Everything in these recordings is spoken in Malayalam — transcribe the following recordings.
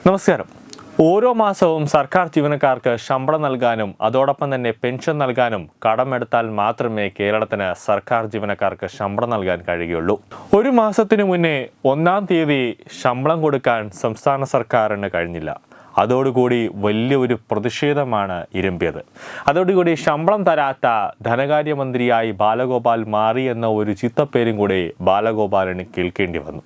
നമസ്കാരം. ഓരോ മാസവും സർക്കാർ ജീവനക്കാർക്ക് ശമ്പളം നൽകാനും അതോടൊപ്പം തന്നെ പെൻഷൻ നൽകാനും കടമെടുത്താൽ മാത്രമേ കേരളത്തിന് സർക്കാർ ജീവനക്കാർക്ക് ശമ്പളം നൽകാൻ കഴിയുകയുള്ളൂ. ഒരു മാസത്തിനു മുന്നേ 1-ാം തീയതി ശമ്പളം കൊടുക്കാൻ സംസ്ഥാന സർക്കാരിന് കഴിഞ്ഞില്ല. അതോടുകൂടി വലിയൊരു പ്രതിഷേധമാണ് ഇരമ്പിയത്. അതോടുകൂടി ശമ്പളം തരാത്ത ധനകാര്യമന്ത്രിയായി ബാലഗോപാൽ മാറി എന്ന ഒരു ചിത്തപ്പേരും കൂടി ബാലഗോപാലിന് കേൾക്കേണ്ടി വന്നു.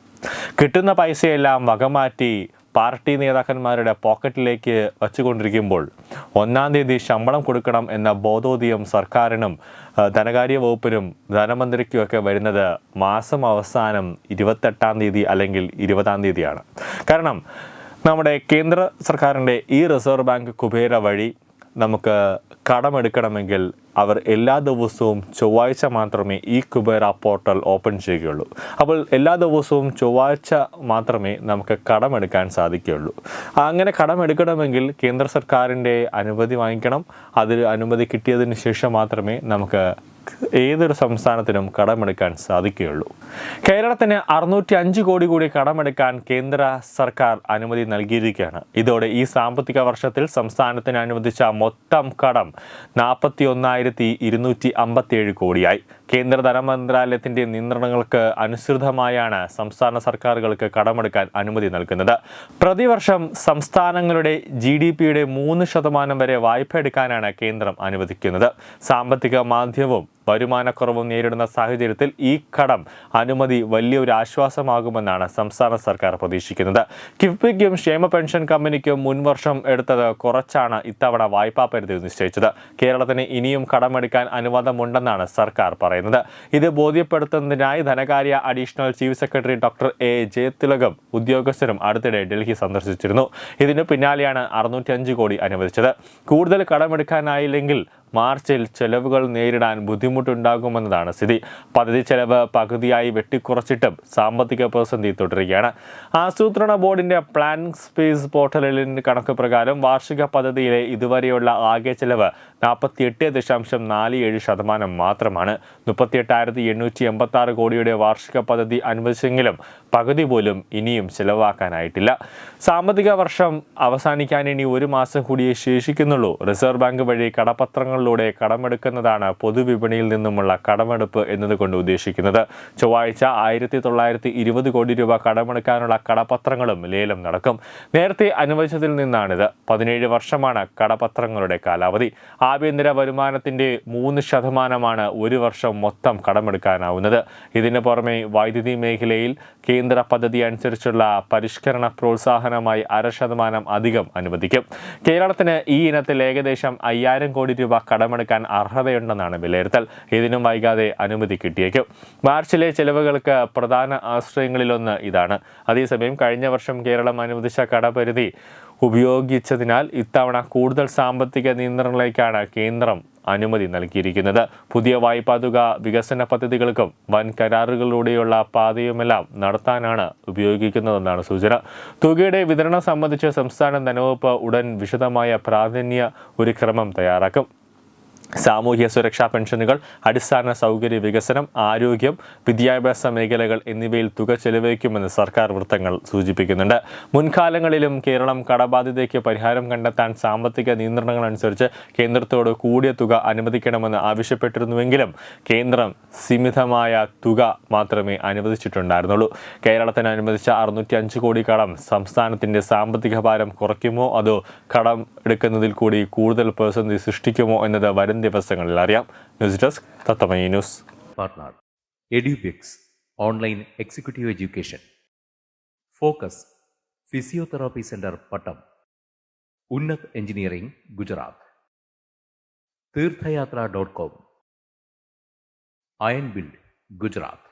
കിട്ടുന്ന പൈസയെല്ലാം വകമാറ്റി പാർട്ടി നേതാക്കന്മാരുടെ പോക്കറ്റിലേക്ക് വച്ചുകൊണ്ടിരിക്കുമ്പോൾ 1-ാം തീയതി ശമ്പളം കൊടുക്കണം എന്ന ബോധോദയം സർക്കാരിനും ധനകാര്യ വകുപ്പിനും ധനമന്ത്രിക്കുമൊക്കെ വരുന്നത് മാസം അവസാനം 28-ാം തീയതി അല്ലെങ്കിൽ 20-ാം തീയതിയാണ്. കാരണം നമ്മുടെ കേന്ദ്ര സർക്കാരിൻ്റെ ഈ റിസർവ് ബാങ്ക് കുബേര വഴി നമുക്ക് കടമെടുക്കണമെങ്കിൽ അവർ എല്ലാ ദിവസവും ചൊവ്വാഴ്ച മാത്രമേ ഈ കുബേര പോർട്ടൽ ഓപ്പൺ ചെയ്യുകയുള്ളൂ. അപ്പോൾ എല്ലാ ദിവസവും ചൊവ്വാഴ്ച മാത്രമേ നമുക്ക് കടമെടുക്കാൻ സാധിക്കുകയുള്ളൂ. അങ്ങനെ കടമെടുക്കണമെങ്കിൽ കേന്ദ്ര സർക്കാരിൻ്റെ അനുമതി വാങ്ങിക്കണം. അതിൽ അനുമതി കിട്ടിയതിന് ശേഷം മാത്രമേ നമുക്ക് ഏതൊരു സംസ്ഥാനത്തിനും കടമെടുക്കാൻ സാധിക്കുകയുള്ളൂ. കേരളത്തിന് 605 കോടി കൂടി കടമെടുക്കാൻ കേന്ദ്ര സർക്കാർ അനുമതി നൽകിയിരിക്കുകയാണ്. ഇതോടെ ഈ സാമ്പത്തിക വർഷത്തിൽ സംസ്ഥാനത്തിന് അനുവദിച്ച മൊത്തം കടം 41,257 കോടിയായി. കേന്ദ്ര ധനമന്ത്രാലയത്തിൻ്റെ നിയന്ത്രണങ്ങൾക്ക് അനുസൃതമായാണ് സംസ്ഥാന സർക്കാരുകൾക്ക് കടമെടുക്കാൻ അനുമതി നൽകുന്നത്. പ്രതിവർഷം സംസ്ഥാനങ്ങളുടെ GDPയുടെ 3% വരെ വായ്പ എടുക്കാനാണ് കേന്ദ്രം അനുവദിക്കുന്നത്. സാമ്പത്തിക മാന്ദ്യവും വരുമാനക്കുറവും നേരിടുന്ന സാഹചര്യത്തിൽ ഈ കടം അനുമതി വലിയൊരു ആശ്വാസമാകുമെന്നാണ് സംസ്ഥാന സർക്കാർ പ്രതീക്ഷിക്കുന്നത്. കിഫ്ബിക്കും ക്ഷേമ പെൻഷൻ കമ്പനിക്കും മുൻവർഷം എടുത്തത് കുറച്ചാണ് ഇത്തവണ വായ്പാ പരിധി നിശ്ചയിച്ചത്. കേരളത്തിന് ഇനിയും കടമെടുക്കാൻ അനുവാദമുണ്ടെന്നാണ് സർക്കാർ പറയുന്നത്. ഇത് ബോധ്യപ്പെടുത്തുന്നതിനായി ധനകാര്യ additional chief secretary doctor A. ജയതിലകം ഉദ്യോഗസ്ഥരും അടുത്തിടെ ഡൽഹി സന്ദർശിച്ചിരുന്നു. ഇതിനു പിന്നാലെയാണ് 605 കോടി അനുവദിച്ചത്. കൂടുതൽ കടമെടുക്കാനായില്ലെങ്കിൽ മാർച്ചിൽ ചെലവുകൾ നേരിടാൻ ബുദ്ധിമുട്ടുണ്ടാകുമെന്നതാണ് സ്ഥിതി. പദ്ധതി ചെലവ് പകുതിയായി വെട്ടിക്കുറച്ചിട്ടും സാമ്പത്തിക പ്രതിസന്ധി തുടരുകയാണ്. ആസൂത്രണ ബോർഡിന്റെ പ്ലാനിംഗ് സ്പേസ് പോർട്ടലിന്റെ കണക്ക് പ്രകാരം വാർഷിക പദ്ധതിയിലെ ഇതുവരെയുള്ള ആകെ ചെലവ് 48.47% മാത്രമാണ്. 38,886 കോടിയുടെ വാർഷിക പദ്ധതി അനുവദിച്ചെങ്കിലും പകുതി പോലും ഇനിയും ചെലവാക്കാനായിട്ടില്ല. സാമ്പത്തിക വർഷം അവസാനിക്കാൻ ഇനി ഒരു മാസം കൂടിയേ ശേഷിക്കുന്നുള്ളൂ. റിസർവ് ബാങ്ക് വഴി കടപ്പത്രങ്ങളിലൂടെ കടമെടുക്കുന്നതാണ് പൊതുവിപണിയിൽ നിന്നുമുള്ള കടമെടുപ്പ് എന്നതുകൊണ്ട് ഉദ്ദേശിക്കുന്നത്. ചൊവ്വാഴ്ച 1,920 കോടി രൂപ കടമെടുക്കാനുള്ള കടപ്പത്രങ്ങളും ലേലം നടക്കും. നേരത്തെ അനുവദിച്ചതിൽ നിന്നാണിത്. 17 വർഷമാണ് കടപ്പത്രങ്ങളുടെ കാലാവധി. ആഭ്യന്തര വരുമാനത്തിൻ്റെ 3% ഒരു വർഷം മൊത്തം കടമെടുക്കാനാവുന്നത്. ഇതിന് പുറമെ വൈദ്യുതി മേഖലയിൽ കേന്ദ്ര പദ്ധതി അനുസരിച്ചുള്ള പരിഷ്കരണ പ്രോത്സാഹനമായി 0.5% അധികം അനുവദിക്കും. കേരളത്തിന് ഈ ഇനത്തിൽ ഏകദേശം 5,000 കോടി രൂപ കടമെടുക്കാൻ അർഹതയുണ്ടെന്നാണ് വിലയിരുത്തൽ. ഇതിനും വൈകാതെ അനുമതി കിട്ടിയേക്കും. മാർച്ചിലെ ചെലവുകൾക്ക് പ്രധാന ആശ്രയങ്ങളിലൊന്ന് ഇതാണ്. അതേസമയം കഴിഞ്ഞ വർഷം കേരളം അനുവദിച്ച കടപരിധി ഉപയോഗിച്ചതിനാൽ ഇത്തവണ കൂടുതൽ സാമ്പത്തിക നിയന്ത്രണങ്ങളിലേക്കാണ് കേന്ദ്രം അനുമതി നൽകിയിരിക്കുന്നത്. പുതിയ വായ്പാ തുക വികസന പദ്ധതികൾക്കും വൻ കരാറുകളിലൂടെയുള്ള പാതയുമെല്ലാം നടത്താനാണ് ഉപയോഗിക്കുന്നതെന്നാണ് സൂചന. തുകയുടെ വിതരണം സംബന്ധിച്ച് സംസ്ഥാന ധനവകുപ്പ് ഉടൻ വിശദമായ പ്രാധാന്യ ഒരു ക്രമം തയ്യാറാക്കും. സാമൂഹ്യ സുരക്ഷാ പെൻഷനുകൾ, അടിസ്ഥാന സൗകര്യ വികസനം, ആരോഗ്യം, വിദ്യാഭ്യാസ മേഖലകൾ എന്നിവയിൽ തുക ചെലവഴിക്കുമെന്ന് സർക്കാർ വൃത്തങ്ങൾ സൂചിപ്പിക്കുന്നുണ്ട്. മുൻകാലങ്ങളിലും കേരളം കടബാധ്യതയ്ക്ക് പരിഹാരം കണ്ടെത്താൻ സാമ്പത്തിക നിയന്ത്രണങ്ങൾ അനുസരിച്ച് കേന്ദ്രത്തോട് കൂടിയ തുക അനുവദിക്കണമെന്ന് ആവശ്യപ്പെട്ടിരുന്നുവെങ്കിലും കേന്ദ്രം സീമിതമായ തുക മാത്രമേ അനുവദിച്ചിട്ടുണ്ടായിരുന്നുള്ളൂ. കേരളത്തിന് അനുവദിച്ച 605 കോടി കടം സംസ്ഥാനത്തിൻ്റെ സാമ്പത്തിക ഭാരം കുറയ്ക്കുമോ അതോ കടം എടുക്കുന്നതിൽ കൂടി കൂടുതൽ പ്രതിസന്ധി സൃഷ്ടിക്കുമോ എന്നത് വരും ദിവസങ്ങളിൽ അറിയാം. ന്യൂസ് ഡെസ്ക് തത്തമൈ news. Partner Edubix online executive education, focus physiotherapy centre Pattom, Unnath engineering Gujarat, തീർത്ഥയാത്ര.com, അയൺ ബിൽഡ് ഗുജറാത്ത്.